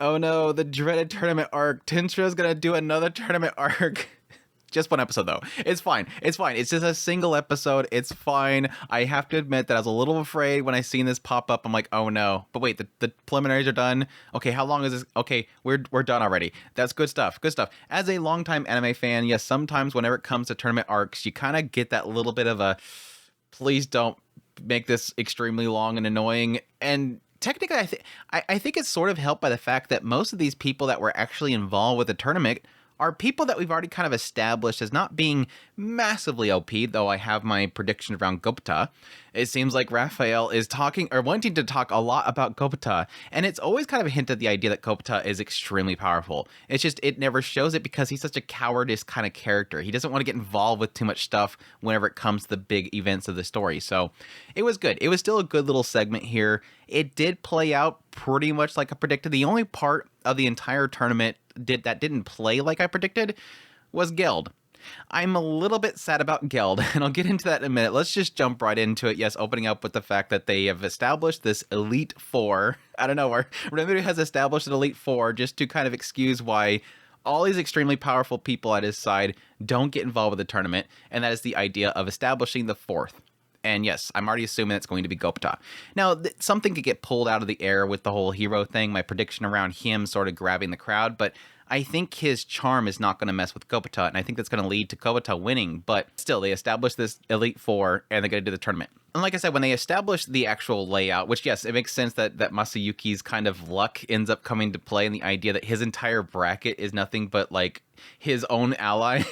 Oh no, the dreaded tournament arc. Tensura's gonna do another tournament arc. Just one episode though. It's fine. It's fine. It's just a single episode. It's fine. I have to admit that I was a little afraid when I seen this pop up. I'm like, oh no. But wait, the preliminaries are done. Okay, how long is this? Okay, we're done already. That's good stuff. Good stuff. As a longtime anime fan, yes, sometimes whenever it comes to tournament arcs, you kind of get that little bit of a, please don't make this extremely long and annoying. And technically, I think it's sort of helped by the fact that most of these people that were actually involved with the tournament are people that we've already kind of established as not being massively OP, though I have my prediction around Gobta. It seems like Raphael is talking or wanting to talk a lot about Gobta, and it's always kind of a hint at the idea that Gobta is extremely powerful. It's just it never shows it because he's such a cowardice kind of character. He doesn't want to get involved with too much stuff whenever it comes to the big events of the story. So it was good. It was still a good little segment here. It did play out pretty much like I predicted. The only part of the entire tournament that didn't play like I predicted was Geld. I'm a little bit sad about Geld, and I'll get into that in a minute. Let's just jump right into it. Yes, opening up with the fact that they have established this Elite Four. I don't know, where Rimuru has established an Elite Four just to kind of excuse why all these extremely powerful people at his side don't get involved with the tournament, and that is the idea of establishing the fourth. And yes, I'm already assuming it's going to be Gobta. Now, something could get pulled out of the air with the whole hero thing, my prediction around him sort of grabbing the crowd, but I think his charm is not going to mess with Gobta, and I think that's going to lead to Gobta winning, but still, they established this Elite Four, and they're going to do the tournament. And like I said, when they established the actual layout, which yes, it makes sense that Masayuki's kind of luck ends up coming to play, and the idea that his entire bracket is nothing but like his own ally.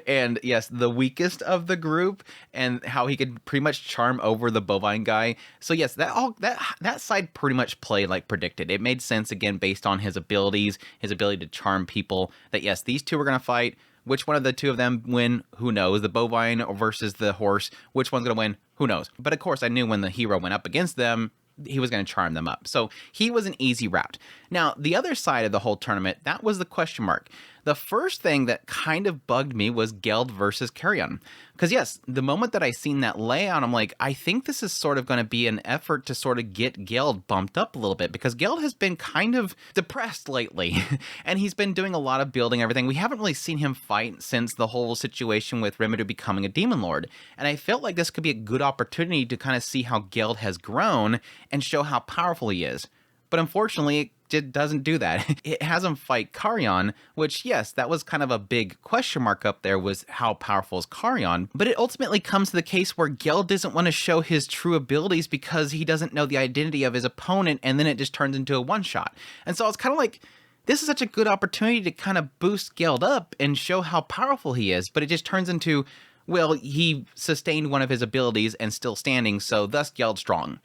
And yes, the weakest of the group, and how he could pretty much charm over the bovine guy. So yes, that side pretty much played like predicted. It made sense again based on his abilities, his ability to charm people. That yes, these two are gonna fight. Which one of the two of them win? Who knows? The bovine versus the horse. Which one's gonna win? Who knows? But of course, I knew when the hero went up against them, he was going to charm them up. So he was an easy route. Now, the other side of the whole tournament, that was the question mark. The first thing that kind of bugged me was Geld versus Carion. Because yes, the moment that I seen that layout, I'm like, I think this is sort of going to be an effort to sort of get Geld bumped up a little bit, because Geld has been kind of depressed lately, and he's been doing a lot of building everything. We haven't really seen him fight since the whole situation with Rimuru becoming a demon lord, and I felt like this could be a good opportunity to kind of see how Geld has grown and show how powerful he is. But unfortunately, it doesn't do that. It has him fight Carion, which, yes, that was kind of a big question mark up there, was how powerful is Carion. But it ultimately comes to the case where Geld doesn't want to show his true abilities because he doesn't know the identity of his opponent, and then it just turns into a one-shot. And so it's kind of like, this is such a good opportunity to kind of boost Geld up and show how powerful he is, but it just turns into, well, he sustained one of his abilities and still standing, so thus Geld strong.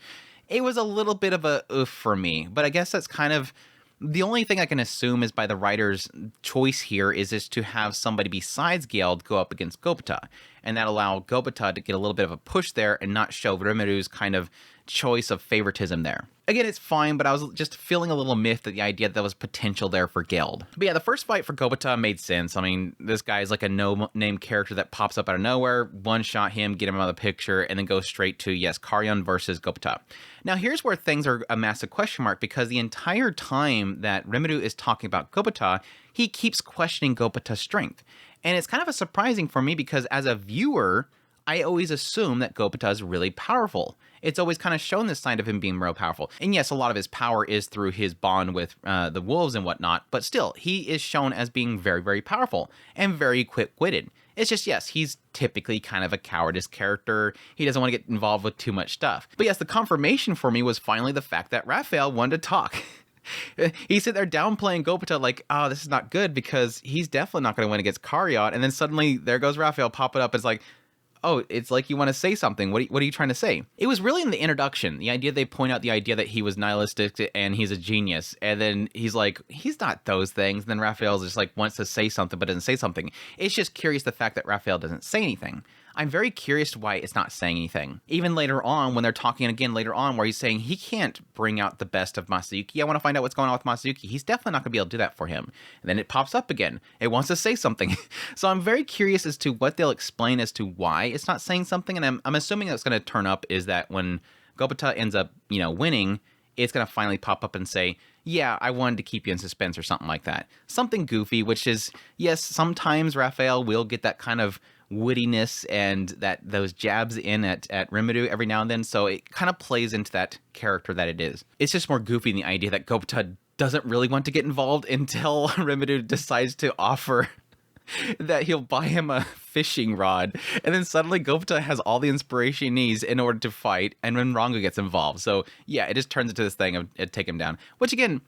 It was a little bit of a oof for me, but I guess that's kind of the only thing I can assume is by the writer's choice here is to have somebody besides Geld go up against Gobta, and that allow Gobta to get a little bit of a push there and not show Rimuru's kind of choice of favoritism there. Again, it's fine, but I was just feeling a little miffed at the idea that there was potential there for Geld. But yeah, the first fight for Gobta made sense. I mean, this guy is like a no-name character that pops up out of nowhere, one-shot him, get him out of the picture, and then go straight to, yes, Carion versus Gobta. Now, here's where things are a massive question mark, because the entire time that Rimuru is talking about Gobta, he keeps questioning Gobta's strength. And it's kind of surprising for me because as a viewer, I always assume that Gobta is really powerful. It's always kind of shown this sign of him being real powerful. And yes, a lot of his power is through his bond with the wolves and whatnot, but still, he is shown as being very, very powerful and very quick-witted. It's just, yes, he's typically kind of a cowardice character. He doesn't want to get involved with too much stuff. But yes, the confirmation for me was finally the fact that Raphael wanted to talk. He sit there downplaying Gobta like, oh, this is not good because he's definitely not going to win against Carion. And then suddenly there goes Raphael popping up. It's like, oh, it's like you want to say something. What are you trying to say? It was really in the introduction, the idea they point out the idea that he was nihilistic and he's a genius. And then he's like, he's not those things. And then Raphael just like wants to say something but doesn't say something. It's just curious the fact that Raphael doesn't say anything. I'm very curious why it's not saying anything. Even later on, when they're talking again later on, where he's saying he can't bring out the best of Masayuki. I want to find out what's going on with Masayuki. He's definitely not going to be able to do that for him. And then it pops up again. It wants to say something. So I'm very curious as to what they'll explain as to why it's not saying something. And I'm assuming that's going to turn up is that when Gobta ends up, winning, it's going to finally pop up and say, yeah, I wanted to keep you in suspense or something like that. Something goofy, which is, yes, sometimes Raphael will get that kind of wittiness and those jabs in at Rimuru every now and then, so it kind of plays into that character that it is. It's just more goofy in the idea that Gobta doesn't really want to get involved until Rimuru decides to offer that he'll buy him a fishing rod, and then suddenly Gobta has all the inspiration he needs in order to fight, and when Rango gets involved. So yeah, it just turns into this thing of take him down, which again,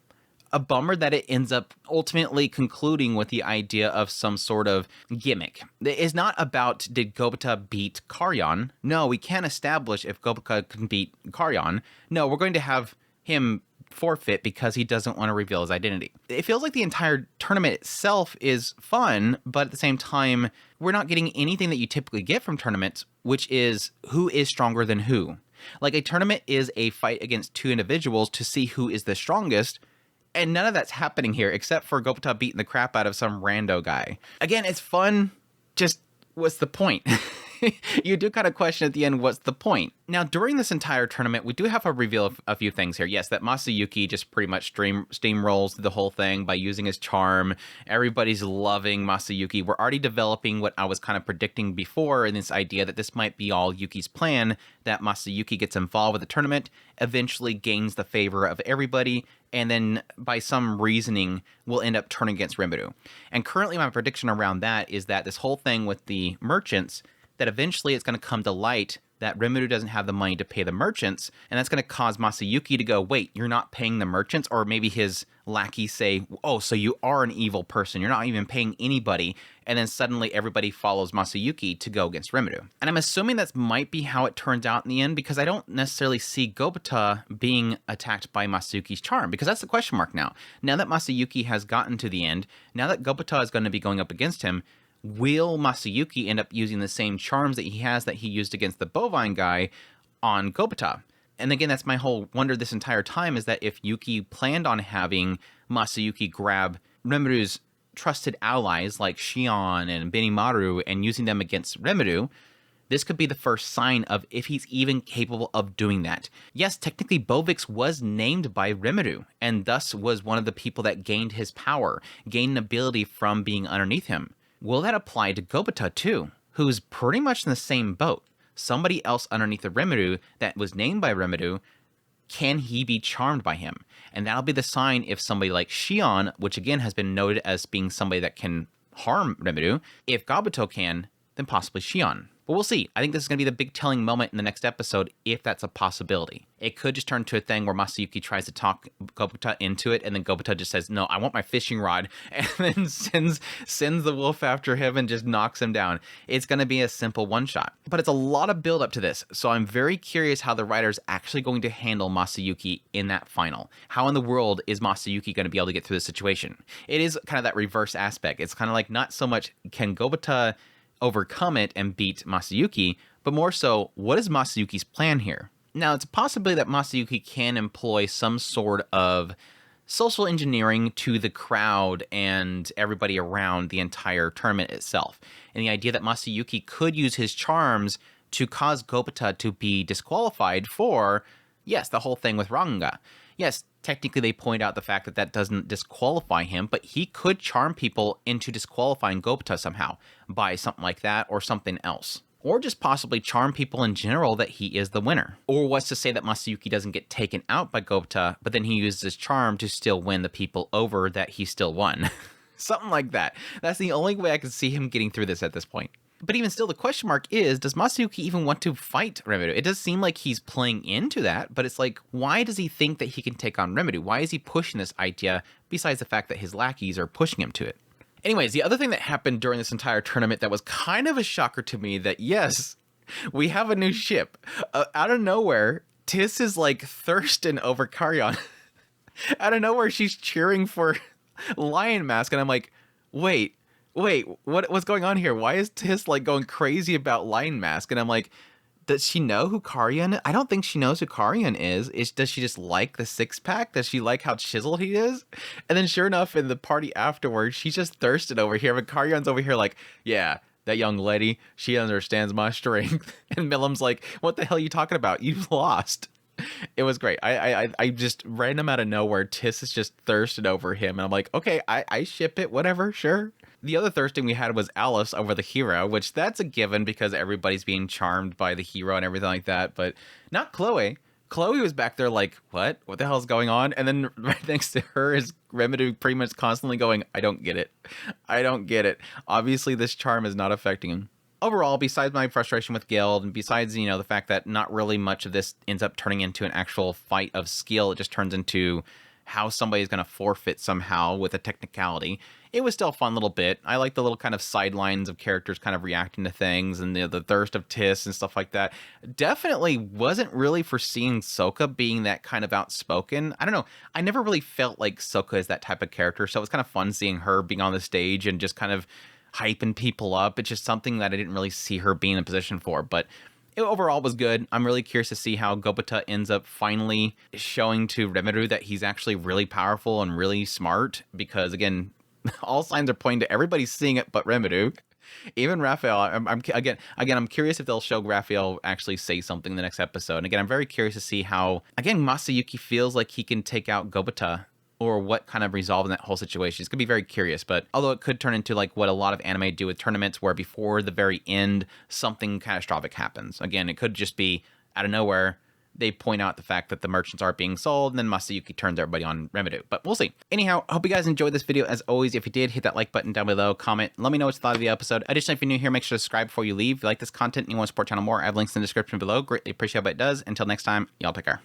a bummer that it ends up ultimately concluding with the idea of some sort of gimmick. It's not about did Gobta beat Carion. No, we can't establish if Gobta can beat Carion. No, we're going to have him forfeit because he doesn't want to reveal his identity. It feels like the entire tournament itself is fun, but at the same time, we're not getting anything that you typically get from tournaments, which is who is stronger than who. Like, a tournament is a fight against two individuals to see who is the strongest, and none of that's happening here except for Gobta beating the crap out of some rando guy. Again, it's fun, just what's the point? You do kind of question at the end, what's the point? Now, during this entire tournament, we do have a reveal of a few things here. Yes, that Masayuki just pretty much steamrolls the whole thing by using his charm. Everybody's loving Masayuki. We're already developing what I was kind of predicting before in this idea that this might be all Yuki's plan, that Masayuki gets involved with the tournament, eventually gains the favor of everybody, and then by some reasoning will end up turning against Rimuru. And currently my prediction around that is that this whole thing with the merchants, that eventually it's going to come to light that Rimuru doesn't have the money to pay the merchants, and that's going to cause Masayuki to go, wait, you're not paying the merchants? Or maybe his lackeys say, oh, so you are an evil person, you're not even paying anybody, and then suddenly everybody follows Masayuki to go against Rimuru. And I'm assuming that might be how it turns out in the end, because I don't necessarily see Gobta being attacked by Masayuki's charm, because that's the question mark now. Now that Masayuki has gotten to the end, now that Gobta is going to be going up against him, will Masayuki end up using the same charms that he has that he used against the bovine guy on Gobta? And again, that's my whole wonder this entire time, is that if Yuki planned on having Masayuki grab Rimuru's trusted allies like Shion and Benimaru and using them against Rimuru, this could be the first sign of if he's even capable of doing that. Yes, technically Bovix was named by Rimuru, and thus was one of the people that gained his power, gained an ability from being underneath him. Will that apply to Gobta too, who's pretty much in the same boat? Somebody else underneath the Rimuru that was named by Rimuru, can he be charmed by him? And that'll be the sign if somebody like Shion, which again has been noted as being somebody that can harm Rimuru, if Gobta can, then possibly Shion. But we'll see. I think this is going to be the big telling moment in the next episode, if that's a possibility. It could just turn to a thing where Masayuki tries to talk Gobta into it, and then Gobta just says, no, I want my fishing rod, and then sends the wolf after him and just knocks him down. It's going to be a simple one-shot. But it's a lot of build up to this, so I'm very curious how the writer's actually going to handle Masayuki in that final. How in the world is Masayuki going to be able to get through this situation? It is kind of that reverse aspect. It's kind of like not so much can Gobta overcome it and beat Masayuki, but more so, what is Masayuki's plan here? Now, it's a possibility that Masayuki can employ some sort of social engineering to the crowd and everybody around the entire tournament itself. And the idea that Masayuki could use his charms to cause Gobta to be disqualified for, yes, the whole thing with Ranga. Yes, technically they point out the fact that that doesn't disqualify him, but he could charm people into disqualifying Gobta somehow by something like that or something else. Or just possibly charm people in general that he is the winner. Or what's to say that Masayuki doesn't get taken out by Gobta, but then he uses his charm to still win the people over that he still won. Something like that. That's the only way I can see him getting through this at this point. But even still, the question mark is, does Masayuki even want to fight Rimuru? It does seem like he's playing into that, but it's like, why does he think that he can take on Rimuru? Why is he pushing this idea, besides the fact that his lackeys are pushing him to it? Anyways, the other thing that happened during this entire tournament that was kind of a shocker to me, that yes, we have a new ship. Out of nowhere, Tiss is like thirsting over Carion. Out of nowhere, she's cheering for Lion Mask, and I'm like, wait, what's going on here? Why is Tiss like going crazy about Lion Mask? And I'm like, does she know who Carion is? I don't think she knows who Carion is. Does she just like the six-pack? Does she like how chiseled he is? And then sure enough, in the party afterwards, she's just thirsted over here, but Carion's over here like, yeah, that young lady, she understands my strength. And Millam's like, what the hell are you talking about? You've lost. It was great. I just random out of nowhere, Tiss is just thirsted over him, and I'm like, okay, I ship it, whatever, sure. The other thirsting we had was Alice over the hero, which that's a given because everybody's being charmed by the hero and everything like that, but not Chloe. Chloe was back there like, what? What the hell's going on? And then right next to her is Remedy pretty much constantly going, I don't get it. I don't get it. Obviously, this charm is not affecting him. Overall, besides my frustration with Guild, and besides, the fact that not really much of this ends up turning into an actual fight of skill, it just turns into how somebody's going to forfeit somehow with a technicality. It was still a fun little bit. I like the little kind of sidelines of characters kind of reacting to things and the thirst of Tiss and stuff like that. Definitely wasn't really foreseeing Sokka being that kind of outspoken. I don't know. I never really felt like Sokka is that type of character, so it was kind of fun seeing her being on the stage and just kind of hyping people up. It's just something that I didn't really see her being in a position for, but it overall was good. I'm really curious to see how Gobta ends up finally showing to Rimuru that he's actually really powerful and really smart, because again, all signs are pointing to everybody seeing it but Rimuru. Even Raphael, I'm curious if they'll show Raphael actually say something in the next episode. And again, I'm very curious to see how, again, Masayuki feels like he can take out Gobta, or what kind of resolve in that whole situation. It's going to be very curious, but although it could turn into like what a lot of anime do with tournaments, where before the very end, something catastrophic happens. Again, it could just be out of nowhere, they point out the fact that the merchants aren't being sold, and then Masayuki turns everybody on Remedy. But we'll see. Anyhow, I hope you guys enjoyed this video. As always, if you did, hit that like button down below, comment, let me know what you thought of the episode. Additionally, if you're new here, make sure to subscribe before you leave. If you like this content and you want to support the channel more, I have links in the description below. Greatly appreciate what it does. Until next time, y'all take care.